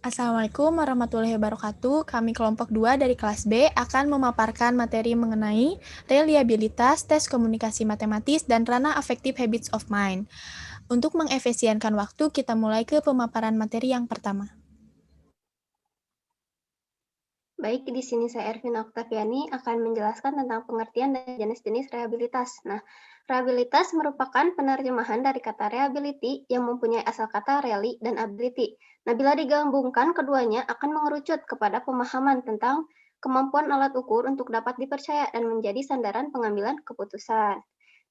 Assalamualaikum warahmatullahi wabarakatuh. Kami kelompok 2 dari kelas B akan memaparkan materi mengenai reliabilitas, tes komunikasi matematis, dan ranah affective habits of mind. Untuk mengefisienkan waktu, kita mulai ke pemaparan materi yang pertama. Baik, di sini saya Ervina Oktaviani akan menjelaskan tentang pengertian dan jenis-jenis rehabilitas. Nah, rehabilitas merupakan penerjemahan dari kata reliability yang mempunyai asal kata really dan ability. Nah, bila digabungkan, keduanya akan mengerucut kepada pemahaman tentang kemampuan alat ukur untuk dapat dipercaya dan menjadi sandaran pengambilan keputusan.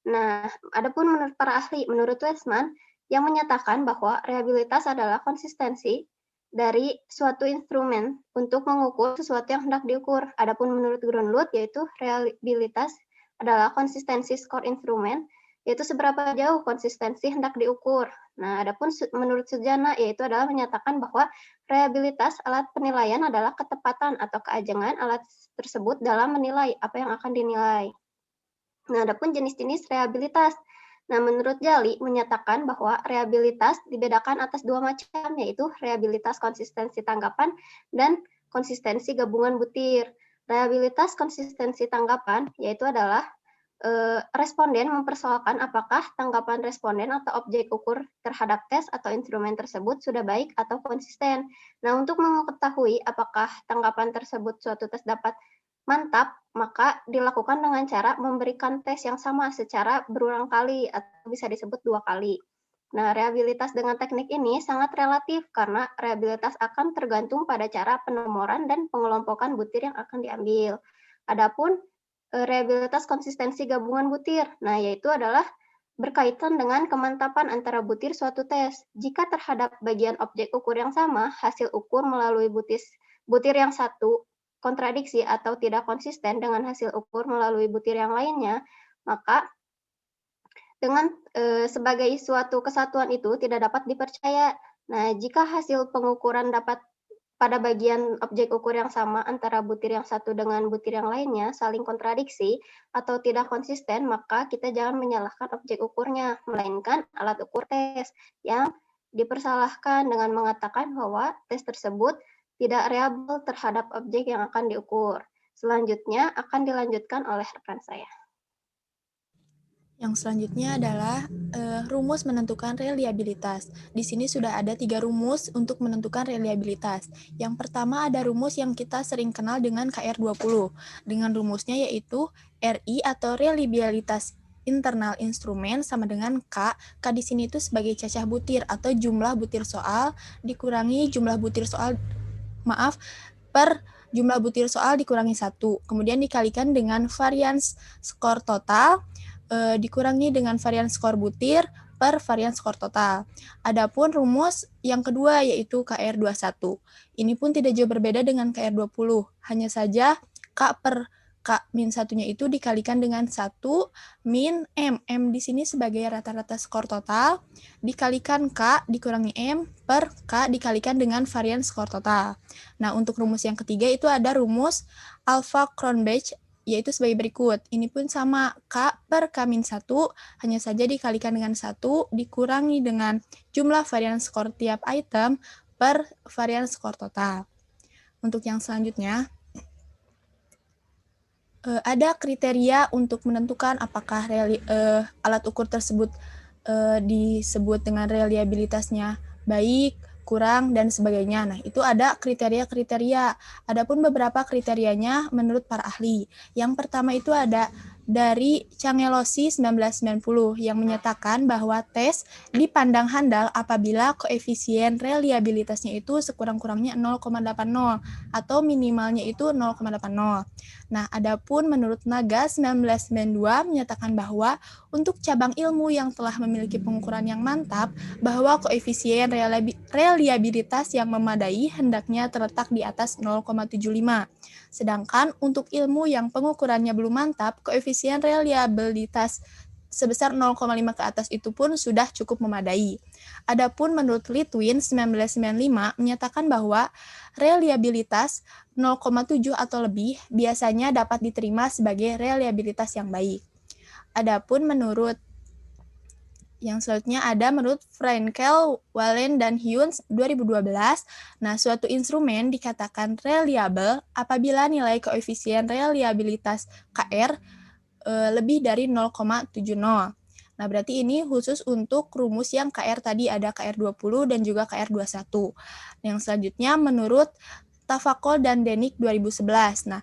Nah, adapun menurut para ahli, menurut Westman, yang menyatakan bahwa rehabilitas adalah konsistensi dari suatu instrumen untuk mengukur sesuatu yang hendak diukur. Adapun menurut Grunlund, yaitu reliabilitas adalah konsistensi skor instrumen, yaitu seberapa jauh konsistensi hendak diukur. Nah, adapun menurut Sujana, yaitu adalah menyatakan bahwa reliabilitas alat penilaian adalah ketepatan atau keajengan alat tersebut dalam menilai apa yang akan dinilai. Nah, adapun jenis-jenis rehabilitas. Nah, menurut Jali menyatakan bahwa rehabilitas dibedakan atas dua macam, yaitu rehabilitas konsistensi tanggapan dan konsistensi gabungan butir. Rehabilitas konsistensi tanggapan yaitu adalah responden mempersoalkan apakah tanggapan responden atau objek ukur terhadap tes atau instrumen tersebut sudah baik atau konsisten. Nah, untuk mengetahui apakah tanggapan tersebut suatu tes dapat mantap, maka dilakukan dengan cara memberikan tes yang sama secara berulang kali atau bisa disebut 2 kali. Nah, rehabilitas dengan teknik ini sangat relatif karena rehabilitas akan tergantung pada cara penomoran dan pengelompokan butir yang akan diambil. Adapun rehabilitas konsistensi gabungan butir. Nah, yaitu adalah berkaitan dengan kemantapan antara butir suatu tes. Jika terhadap bagian objek ukur yang sama, hasil ukur melalui butir yang satu kontradiksi atau tidak konsisten dengan hasil ukur melalui butir yang lainnya, maka dengan sebagai suatu kesatuan itu tidak dapat dipercaya. Nah, jika hasil pengukuran dapat pada bagian objek ukur yang sama antara butir yang satu dengan butir yang lainnya saling kontradiksi atau tidak konsisten, maka kita jangan menyalahkan objek ukurnya, melainkan alat ukur tes yang dipersalahkan dengan mengatakan bahwa tes tersebut tidak reliable terhadap objek yang akan diukur. Selanjutnya akan dilanjutkan oleh rekan saya. Yang selanjutnya adalah rumus menentukan reliabilitas. Di sini sudah ada 3 rumus untuk menentukan reliabilitas. Yang pertama ada rumus yang kita sering kenal dengan KR20. Dengan rumusnya yaitu RI atau reliabilitas internal instrumen sama dengan K. K di sini itu sebagai cacah butir atau jumlah butir soal dikurangi jumlah butir soal per jumlah butir soal dikurangi 1. Kemudian dikalikan dengan varians skor total dikurangi dengan varian skor butir per varian skor total. Adapun rumus yang kedua yaitu KR21. Ini pun tidak jauh berbeda dengan KR20, hanya saja K per K min satunya itu dikalikan dengan 1 min M. M di sini sebagai rata-rata skor total, dikalikan K dikurangi M per K dikalikan dengan varian skor total. Nah, untuk rumus yang ketiga itu ada rumus alpha Cronbach yaitu sebagai berikut. Ini pun sama, K per K-1, hanya saja dikalikan dengan 1, dikurangi dengan jumlah varian skor tiap item per varian skor total. Untuk yang selanjutnya, ada kriteria untuk menentukan apakah alat ukur tersebut disebut dengan reliabilitasnya baik, kurang, dan sebagainya. Nah, itu ada kriteria-kriteria. Adapun beberapa kriterianya menurut para ahli. Yang pertama itu ada dari Cangelosi 1990 yang menyatakan bahwa tes dipandang handal apabila koefisien reliabilitasnya itu sekurang-kurangnya 0,80 atau minimalnya itu 0,80. Nah, adapun menurut Naga 1992 menyatakan bahwa untuk cabang ilmu yang telah memiliki pengukuran yang mantap, bahwa koefisien reliabilitas yang memadai hendaknya terletak di atas 0,75. Sedangkan untuk ilmu yang pengukurannya belum mantap, koefisien reliabilitas sebesar 0,5 ke atas itu pun sudah cukup memadai. Adapun menurut Litwin 1995 menyatakan bahwa reliabilitas 0,7 atau lebih biasanya dapat diterima sebagai reliabilitas yang baik. Adapun menurut Yang selanjutnya ada menurut Frenkel, Wallen, dan Hunes 2012. Nah, suatu instrumen dikatakan reliable apabila nilai koefisien reliabilitas KR lebih dari 0,70. Nah, berarti ini khusus untuk rumus yang KR tadi ada KR20 dan juga KR21. Yang selanjutnya menurut Tafakol dan Denik 2011. Nah,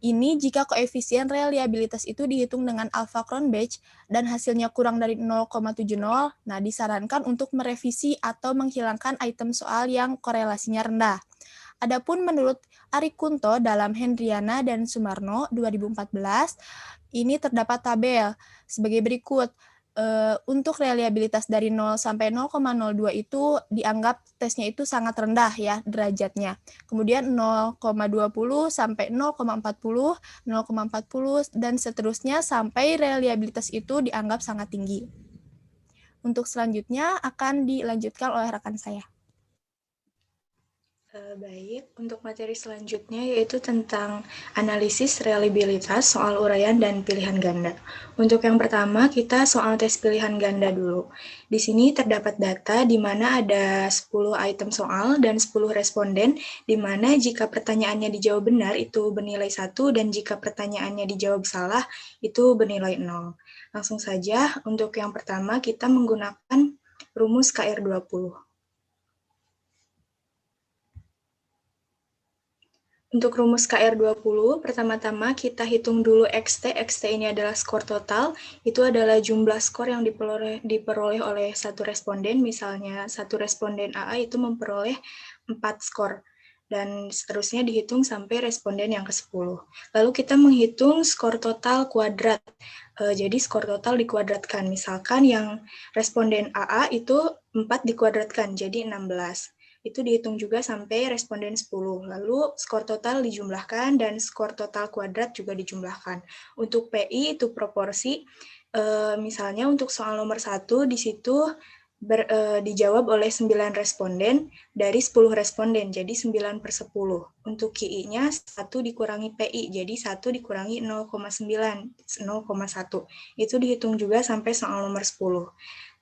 ini jika koefisien reliabilitas itu dihitung dengan alpha Cronbach dan hasilnya kurang dari 0,70, nah disarankan untuk merevisi atau menghilangkan item soal yang korelasinya rendah. Adapun menurut Ari Kunto dalam Hendriana dan Sumarno 2014, ini terdapat tabel sebagai berikut. Untuk reliabilitas dari 0 sampai 0,02 itu dianggap tesnya itu sangat rendah ya derajatnya. Kemudian 0,20 sampai 0,40, 0,40 dan seterusnya sampai reliabilitas itu dianggap sangat tinggi. Untuk selanjutnya akan dilanjutkan oleh rekan saya. Baik, untuk materi selanjutnya yaitu tentang analisis reliabilitas soal uraian dan pilihan ganda. Untuk yang pertama, kita soal tes pilihan ganda dulu. Di sini terdapat data di mana ada 10 item soal dan 10 responden, di mana jika pertanyaannya dijawab benar itu bernilai 1, dan jika pertanyaannya dijawab salah itu bernilai 0. Langsung saja, untuk yang pertama kita menggunakan rumus KR20. Untuk rumus KR20, pertama-tama kita hitung dulu XT. XT ini adalah skor total. Itu adalah jumlah skor yang diperoleh oleh satu responden. Misalnya, satu responden AA itu memperoleh 4 skor. Dan seterusnya dihitung sampai responden yang ke-10. Lalu kita menghitung skor total kuadrat. Jadi skor total dikuadratkan. Misalkan yang responden AA itu 4 dikuadratkan, jadi 16. Itu dihitung juga sampai responden 10. Lalu skor total dijumlahkan dan skor total kuadrat juga dijumlahkan. Untuk PI itu proporsi, misalnya untuk soal nomor 1 di situ dijawab oleh 9 responden dari 10 responden, jadi 9/10. Untuk KI-nya 1 dikurangi PI, jadi 1 dikurangi 0,9, 0,1. Itu dihitung juga sampai soal nomor 10.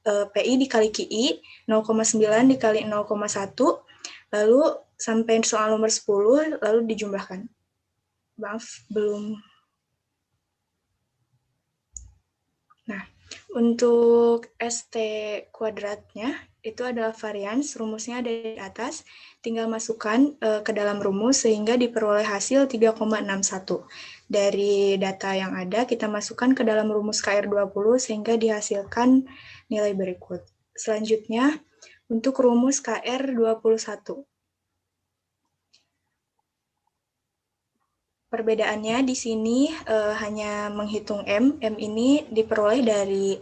PI dikali KI, 0,9 dikali 0,1, lalu sampai soal nomor 10, lalu dijumlahkan. Maaf, belum. Nah, untuk ST kuadratnya, itu adalah varians, rumusnya ada di atas, tinggal masukkan ke dalam rumus sehingga diperoleh hasil 3,61. Dari data yang ada, kita masukkan ke dalam rumus KR20 sehingga dihasilkan nilai berikut. Selanjutnya, untuk rumus KR21. Perbedaannya di sini hanya menghitung M. M ini diperoleh dari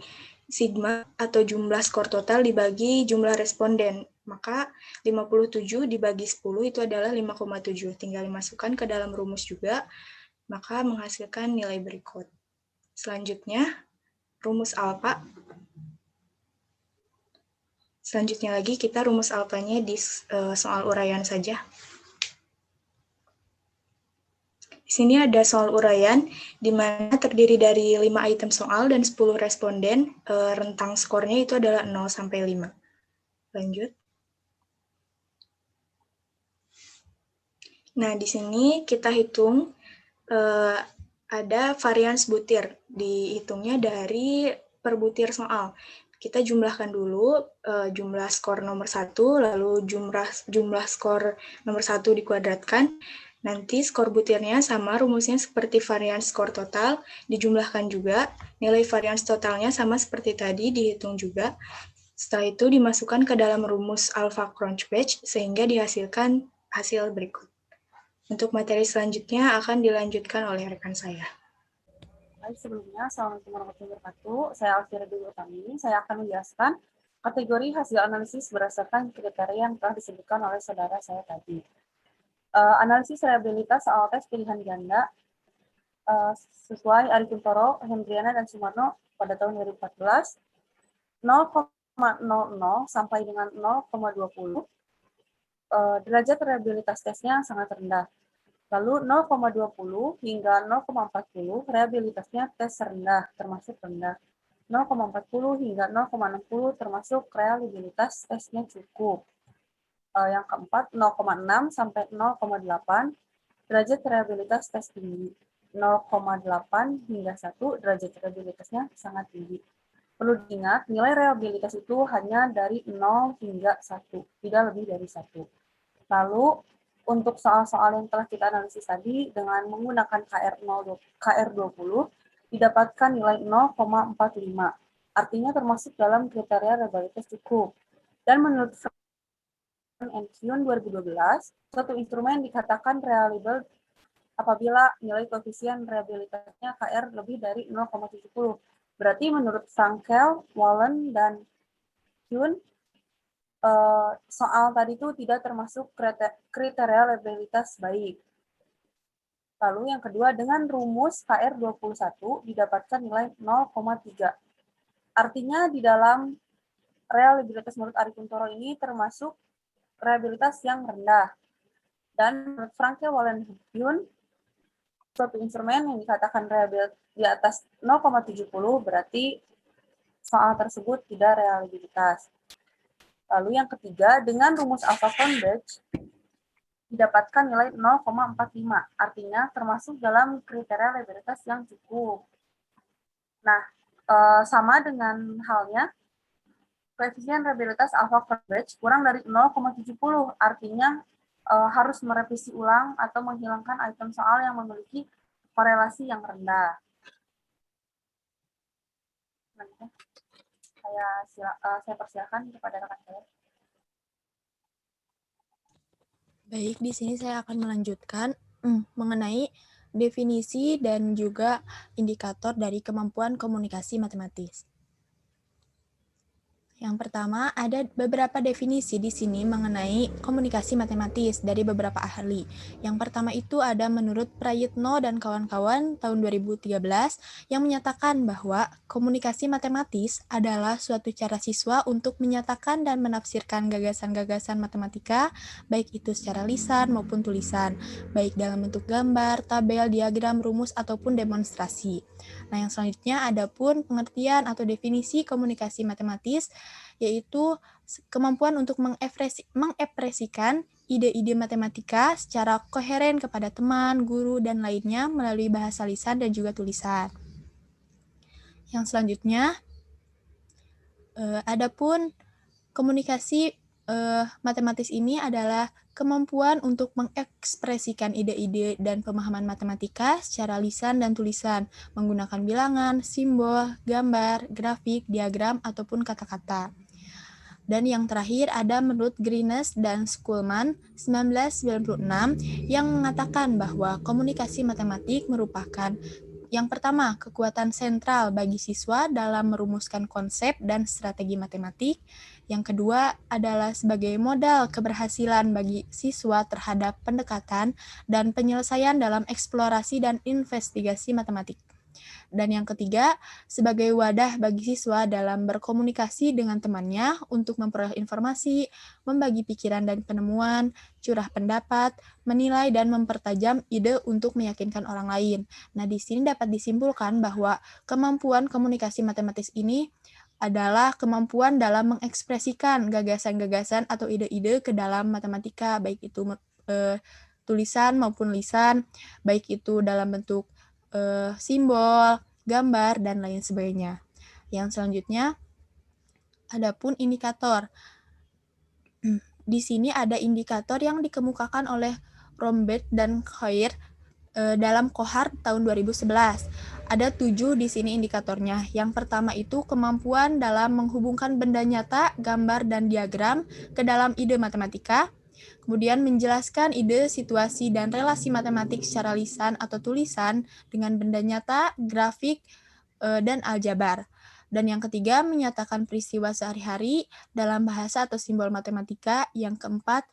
sigma atau jumlah skor total dibagi jumlah responden. Maka 57 dibagi 10 itu adalah 5,7. Tinggal dimasukkan ke dalam rumus juga, maka menghasilkan nilai berikut. Selanjutnya, rumus alfa. Selanjutnya lagi kita rumus alfanya di soal uraian saja. Di sini ada soal uraian, di mana terdiri dari 5 item soal dan 10 responden. Rentang skornya itu adalah 0 sampai 5. Lanjut. Nah, di sini kita hitung ada varians butir. Dihitungnya dari per butir soal. Kita jumlahkan dulu jumlah skor nomor 1, lalu jumlah skor nomor 1 dikuadratkan. Nanti skor butirnya sama rumusnya seperti varians skor total, dijumlahkan juga. Nilai varians totalnya sama seperti tadi, dihitung juga. Setelah itu dimasukkan ke dalam rumus alpha Cronbach sehingga dihasilkan hasil berikut. Untuk materi selanjutnya akan dilanjutkan oleh rekan saya. Baik, sebelumnya, Assalamualaikum warahmatullahi wabarakatuh. Saya Alfira Dwi Utami. Saya akan menjelaskan kategori hasil analisis berdasarkan kriteria yang telah disebutkan oleh saudara saya tadi. Analisis reliabilitas soal tes pilihan ganda sesuai Ari Kuntoro, Hendriana, dan Sumarno pada tahun 2014, 0,00 sampai dengan 0,20. Derajat reliabilitas tesnya sangat rendah. Lalu 0,20 hingga 0,40 reliabilitasnya tes rendah, termasuk rendah. 0,40 hingga 0,60 termasuk reliabilitas tesnya cukup. Yang keempat, 0,6 sampai 0,8 derajat reliabilitas tes tinggi. 0,8 hingga 1 derajat reliabilitasnya sangat tinggi. Perlu diingat, nilai reliabilitas itu hanya dari 0 hingga 1, tidak lebih dari 1. Lalu, untuk soal-soal yang telah kita analisis tadi, dengan menggunakan KR20, didapatkan nilai 0,45. Artinya termasuk dalam kriteria reliabilitas cukup. Dan menurut Kuhn 2012, suatu instrumen dikatakan reliable apabila nilai koefisien reliabilitasnya KR lebih dari 0,70. Berarti menurut Frankel, Wallen, dan Kuhn, soal tadi itu tidak termasuk kriteria reliabilitas baik. Lalu yang kedua, dengan rumus KR21 didapatkan nilai 0,3. Artinya di dalam reliabilitas menurut Ari Kuntoro ini termasuk reliabilitas yang rendah. Dan menurut Frankel, Wallen, dan Kuhn, suatu instrumen yang dikatakan reliabilitas di atas 0,70 berarti soal tersebut tidak reliabilitas. Lalu yang ketiga, dengan rumus Alpha-Converge didapatkan nilai 0,45, artinya termasuk dalam kriteria reliabilitas yang cukup. Nah, sama dengan halnya, koefisien reliabilitas Alpha-Converge kurang dari 0,70, artinya harus merevisi ulang atau menghilangkan item soal yang memiliki korelasi yang rendah. Saya persilakan kepada rekan saya. Baik, di sini saya akan melanjutkan mengenai definisi dan juga indikator dari kemampuan komunikasi matematis. Yang pertama, ada beberapa definisi di sini mengenai komunikasi matematis dari beberapa ahli. Yang pertama itu ada menurut Prayitno dan kawan-kawan tahun 2013 yang menyatakan bahwa komunikasi matematis adalah suatu cara siswa untuk menyatakan dan menafsirkan gagasan-gagasan matematika, baik itu secara lisan maupun tulisan, baik dalam bentuk gambar, tabel, diagram, rumus, ataupun demonstrasi. Nah, yang selanjutnya ada pun pengertian atau definisi komunikasi matematis, yaitu kemampuan untuk mengekspresikan ide-ide matematika secara koheren kepada teman, guru, dan lainnya melalui bahasa lisan dan juga tulisan. Yang selanjutnya, adapun komunikasi matematis ini adalah kemampuan untuk mengekspresikan ide-ide dan pemahaman matematika secara lisan dan tulisan, menggunakan bilangan, simbol, gambar, grafik, diagram, ataupun kata-kata. Dan yang terakhir ada menurut Greenes dan Schulman 1996 yang mengatakan bahwa komunikasi matematik merupakan yang pertama, kekuatan sentral bagi siswa dalam merumuskan konsep dan strategi matematik. Yang kedua adalah sebagai modal keberhasilan bagi siswa terhadap pendekatan dan penyelesaian dalam eksplorasi dan investigasi matematik. Dan yang ketiga, sebagai wadah bagi siswa dalam berkomunikasi dengan temannya untuk memperoleh informasi, membagi pikiran dan penemuan, curah pendapat, menilai dan mempertajam ide untuk meyakinkan orang lain. Nah, di sini dapat disimpulkan bahwa kemampuan komunikasi matematis ini adalah kemampuan dalam mengekspresikan gagasan-gagasan atau ide-ide ke dalam matematika, baik itu tulisan maupun lisan, baik itu dalam bentuk simbol, gambar, dan lain sebagainya. Yang selanjutnya, adapun indikator. Di sini ada indikator yang dikemukakan oleh Rombert dan Coir dalam kohort tahun 2011. Ada 7 di sini indikatornya. Yang pertama itu kemampuan dalam menghubungkan benda nyata, gambar, dan diagram ke dalam ide matematika. Kemudian menjelaskan ide, situasi, dan relasi matematik secara lisan atau tulisan dengan benda nyata, grafik, dan aljabar. Dan yang ketiga, menyatakan peristiwa sehari-hari dalam bahasa atau simbol matematika. Yang keempat,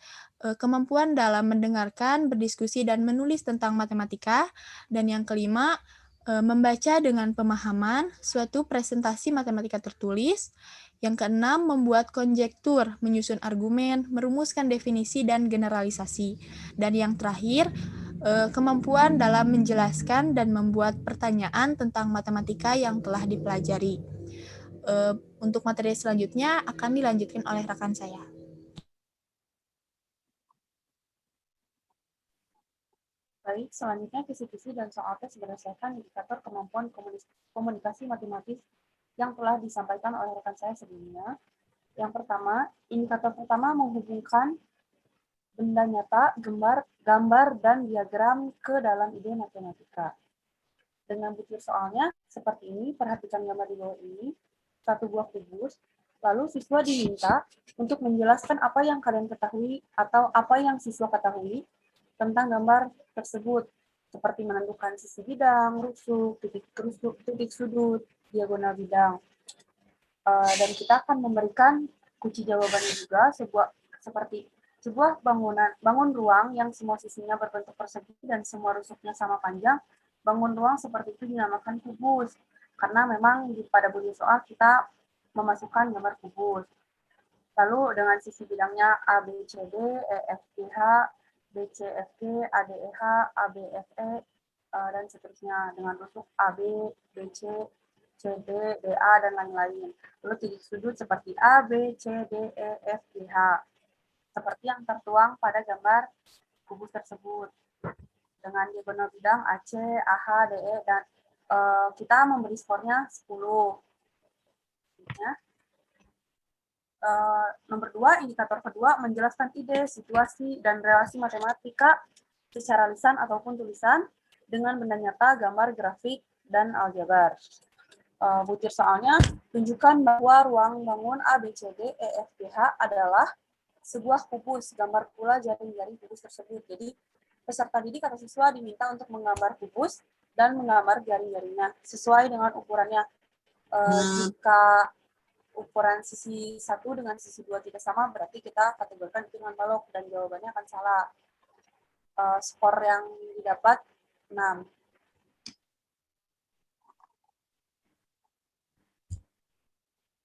kemampuan dalam mendengarkan, berdiskusi, dan menulis tentang matematika. Dan yang kelima, membaca dengan pemahaman suatu presentasi matematika tertulis. Yang keenam, membuat konjektur, menyusun argumen, merumuskan definisi, dan generalisasi. Dan yang terakhir, kemampuan dalam menjelaskan dan membuat pertanyaan tentang matematika yang telah dipelajari. Untuk materi selanjutnya akan dilanjutkan oleh rekan saya. Baik, selanjutnya kisi-kisi dan soal tes berdasarkan indikator kemampuan komunikasi matematis yang telah disampaikan oleh rekan saya sebelumnya. Yang pertama, indikator pertama menghubungkan benda nyata, gambar, dan diagram ke dalam ide matematika. Dengan butir soalnya seperti ini, perhatikan gambar di bawah ini, satu buah kubus, lalu siswa diminta untuk menjelaskan apa yang kalian ketahui atau apa yang siswa ketahui tentang gambar tersebut, seperti menentukan sisi bidang, rusuk, titik sudut, diagonal bidang. Dan kita akan memberikan kunci jawabannya juga, sebuah bangun ruang yang semua sisinya berbentuk persegi dan semua rusuknya sama panjang. Bangun ruang seperti itu dinamakan kubus, karena memang pada bunyi soal kita memasukkan gambar kubus. Lalu dengan sisi bidangnya A, B, C, D, E, F, G, H, B, C, F, G, A, D, E, H, A, B, F, E, dan seterusnya. Dengan rusuk A, B, B, C, C, D, D, A, dan lain-lain. Lalu titik sudut seperti A, B, C, D, E, F, G, H. Seperti yang tertuang pada gambar kubus tersebut. Dengan diagonal bidang AC, AH, DE, dan kita memberi skornya 10. Ya. Nomor 2, indikator kedua menjelaskan ide, situasi, dan relasi matematika secara lisan ataupun tulisan dengan benda nyata, gambar, grafik, dan aljabar. Butir soalnya, tunjukkan bahwa ruang bangun A, B, C, D, E, F, G, H adalah sebuah kubus, gambar pula jaring-jaring kubus tersebut. Jadi, peserta didik atau siswa diminta untuk menggambar kubus dan menggambar jaring-jaringnya sesuai dengan ukurannya. Jika ukuran sisi 1 dengan sisi 2 tidak sama, berarti kita kategorikan itu dengan balok dan jawabannya akan salah. Skor yang didapat 6.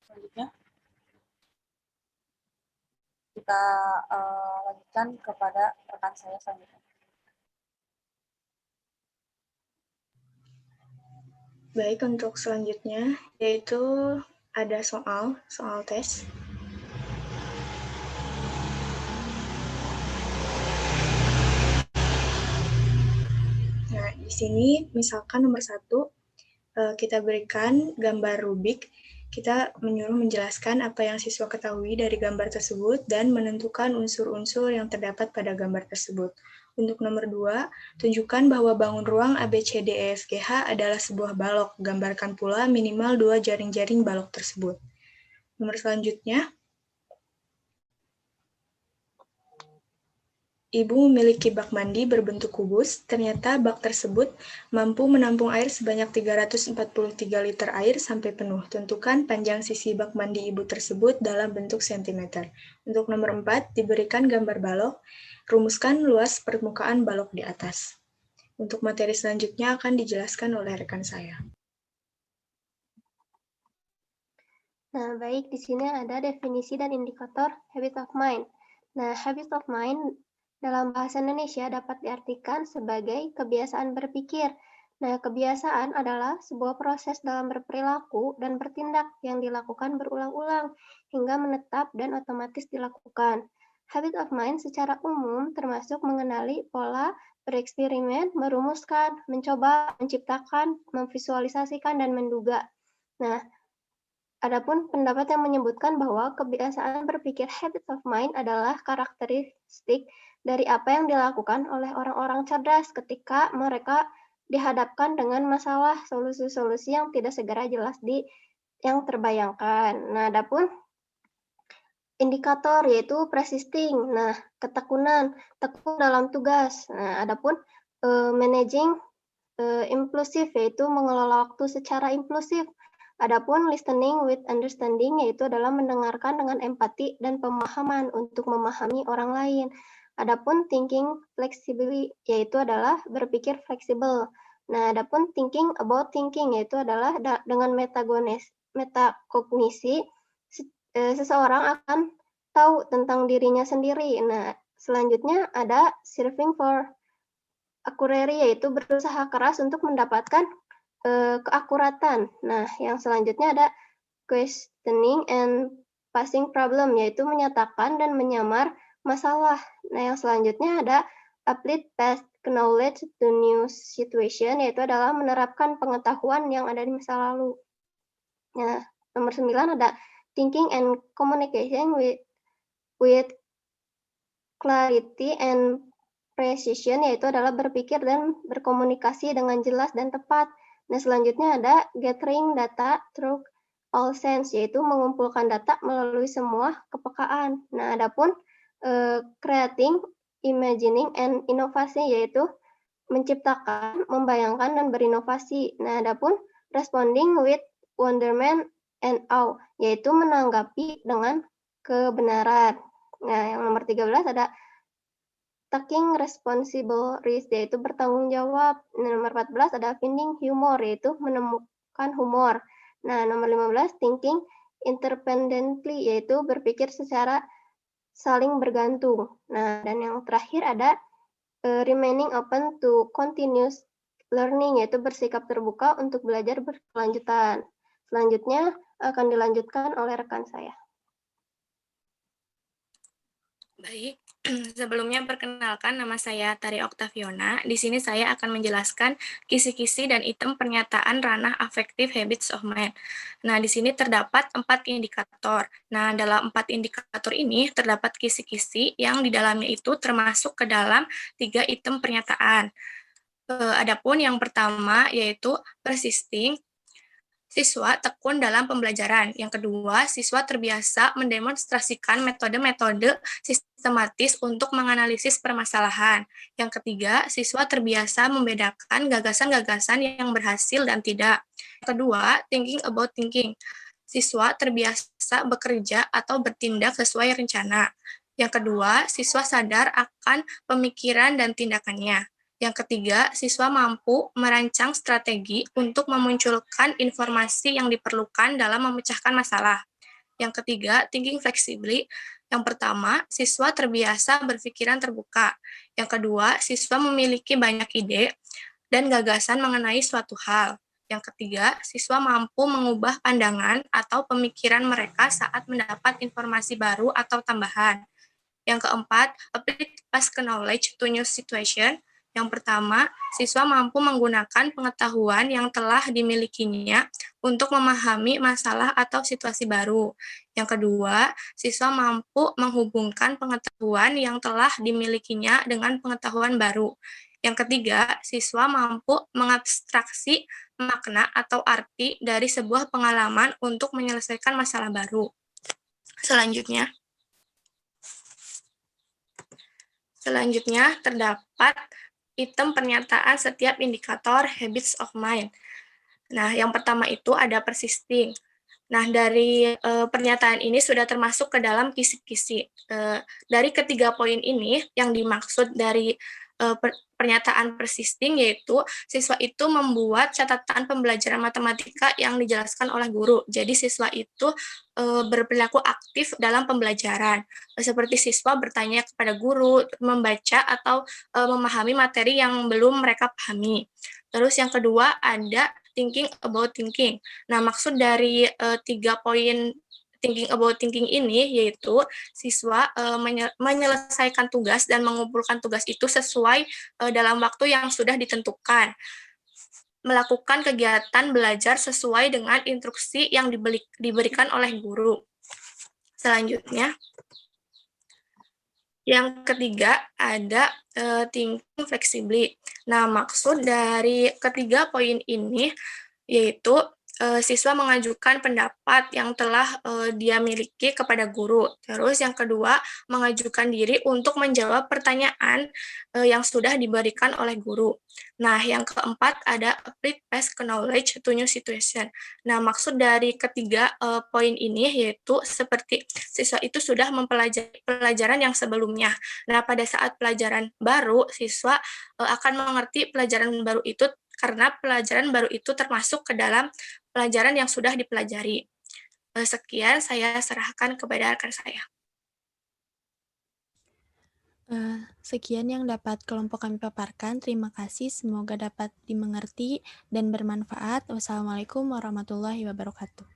Selanjutnya, kita lanjutkan kepada rekan saya selanjutnya. Baik, untuk selanjutnya yaitu ada soal tes. Nah, di sini misalkan nomor 1, kita berikan gambar Rubik. Kita menyuruh menjelaskan apa yang siswa ketahui dari gambar tersebut dan menentukan unsur-unsur yang terdapat pada gambar tersebut. Untuk nomor 2, tunjukkan bahwa bangun ruang ABCDEFGH adalah sebuah balok. Gambarkan pula minimal 2 jaring-jaring balok tersebut. Nomor selanjutnya, Ibu memiliki bak mandi berbentuk kubus. Ternyata bak tersebut mampu menampung air sebanyak 343 liter air sampai penuh. Tentukan panjang sisi bak mandi Ibu tersebut dalam bentuk sentimeter. Untuk nomor 4, diberikan gambar balok. Rumuskan luas permukaan balok di atas. Untuk materi selanjutnya akan dijelaskan oleh rekan saya. Nah, baik, di sini ada definisi dan indikator habit of mind. Nah, habit of mind dalam bahasa Indonesia dapat diartikan sebagai kebiasaan berpikir. Nah, kebiasaan adalah sebuah proses dalam berperilaku dan bertindak yang dilakukan berulang-ulang hingga menetap dan otomatis dilakukan. Habit of mind secara umum termasuk mengenali pola, bereksperimen, merumuskan, mencoba, menciptakan, memvisualisasikan, dan menduga. Nah, adapun pendapat yang menyebutkan bahwa kebiasaan berpikir habit of mind adalah karakteristik dari apa yang dilakukan oleh orang-orang cerdas ketika mereka dihadapkan dengan masalah, solusi-solusi yang tidak segera jelas yang terbayangkan. Nah, adapun indikator yaitu persisting, nah ketekunan, tekun dalam tugas. Nah, adapun managing impulsif yaitu mengelola waktu secara impulsif. Adapun listening with understanding yaitu adalah mendengarkan dengan empati dan pemahaman untuk memahami orang lain. Adapun thinking flexibly yaitu adalah berpikir fleksibel. Nah, adapun thinking about thinking yaitu adalah dengan metakognisi seseorang akan tahu tentang dirinya sendiri. Nah, selanjutnya ada striving for accuracy yaitu berusaha keras untuk mendapatkan keakuratan. Nah, yang selanjutnya ada questioning and passing problem, yaitu menyatakan dan menyamar masalah. Nah, yang selanjutnya ada apply past knowledge to new situation, yaitu adalah menerapkan pengetahuan yang ada di masa lalu. Nah, nomor 9 ada thinking and communication with clarity and precision, yaitu adalah berpikir dan berkomunikasi dengan jelas dan tepat. Nah, selanjutnya ada gathering data through all sense, yaitu mengumpulkan data melalui semua kepekaan. Nah, adapun creating, imagining, and inovasi, yaitu menciptakan, membayangkan, dan berinovasi. Nah, adapun responding with wonderment and awe, yaitu menanggapi dengan kebenaran. Nah, yang nomor 13 ada taking responsible risk, yaitu bertanggung jawab. Nah, nomor 14 ada finding humor, yaitu menemukan humor. Nah, nomor 15 thinking independently, yaitu berpikir secara saling bergantung. Nah, dan yang terakhir ada remaining open to continuous learning, yaitu bersikap terbuka untuk belajar berkelanjutan. Selanjutnya akan dilanjutkan oleh rekan saya. Baik, sebelumnya perkenalkan, nama saya Tari Oktaviona. Di sini saya akan menjelaskan kisi-kisi dan item pernyataan ranah affective habits of mind. Nah, di sini terdapat 4 indikator. Nah, dalam 4 indikator ini terdapat kisi-kisi yang di dalamnya itu termasuk ke dalam 3 item pernyataan. Adapun yang pertama yaitu persisting, siswa tekun dalam pembelajaran. Yang kedua, siswa terbiasa mendemonstrasikan metode-metode sistematis untuk menganalisis permasalahan. Yang ketiga, siswa terbiasa membedakan gagasan-gagasan yang berhasil dan tidak. Yang kedua, thinking about thinking. Siswa terbiasa bekerja atau bertindak sesuai rencana. Yang kedua, siswa sadar akan pemikiran dan tindakannya. Yang ketiga, siswa mampu merancang strategi untuk memunculkan informasi yang diperlukan dalam memecahkan masalah. Yang ketiga, thinking flexibly. Yang pertama, siswa terbiasa berpikiran terbuka. Yang kedua, siswa memiliki banyak ide dan gagasan mengenai suatu hal. Yang ketiga, siswa mampu mengubah pandangan atau pemikiran mereka saat mendapat informasi baru atau tambahan. Yang keempat, apply past knowledge to new situation. Yang pertama, siswa mampu menggunakan pengetahuan yang telah dimilikinya untuk memahami masalah atau situasi baru. Yang kedua, siswa mampu menghubungkan pengetahuan yang telah dimilikinya dengan pengetahuan baru. Yang ketiga, siswa mampu mengabstraksi makna atau arti dari sebuah pengalaman untuk menyelesaikan masalah baru. Selanjutnya terdapat item pernyataan setiap indikator habits of mind. Nah, yang pertama itu ada persisting. Nah, dari pernyataan ini sudah termasuk ke dalam kisi-kisi. Dari ketiga poin ini, yang dimaksud dari pernyataan persisting yaitu siswa itu membuat catatan pembelajaran matematika yang dijelaskan oleh guru. Jadi siswa itu berperilaku aktif dalam pembelajaran. Seperti siswa bertanya kepada guru, membaca atau memahami materi yang belum mereka pahami. Terus yang kedua ada thinking about thinking. Nah, maksud dari 3 poin thinking about thinking ini yaitu siswa menyelesaikan tugas dan mengumpulkan tugas itu sesuai dalam waktu yang sudah ditentukan. Melakukan kegiatan belajar sesuai dengan instruksi yang diberikan oleh guru. Selanjutnya, yang ketiga ada thinking flexibly. Nah, maksud dari ketiga poin ini yaitu siswa mengajukan pendapat yang telah dia miliki kepada guru. Terus yang kedua, mengajukan diri untuk menjawab pertanyaan yang sudah diberikan oleh guru. Nah, yang keempat ada apply past knowledge to new situation. Nah, maksud dari ketiga poin ini yaitu seperti siswa itu sudah mempelajari pelajaran yang sebelumnya. Nah, pada saat pelajaran baru, siswa akan mengerti pelajaran baru itu karena pelajaran baru itu termasuk ke dalam pelajaran yang sudah dipelajari. Sekian, saya serahkan kepada rekan saya. Sekian yang dapat kelompok kami paparkan. Terima kasih, semoga dapat dimengerti dan bermanfaat. Wassalamualaikum warahmatullahi wabarakatuh.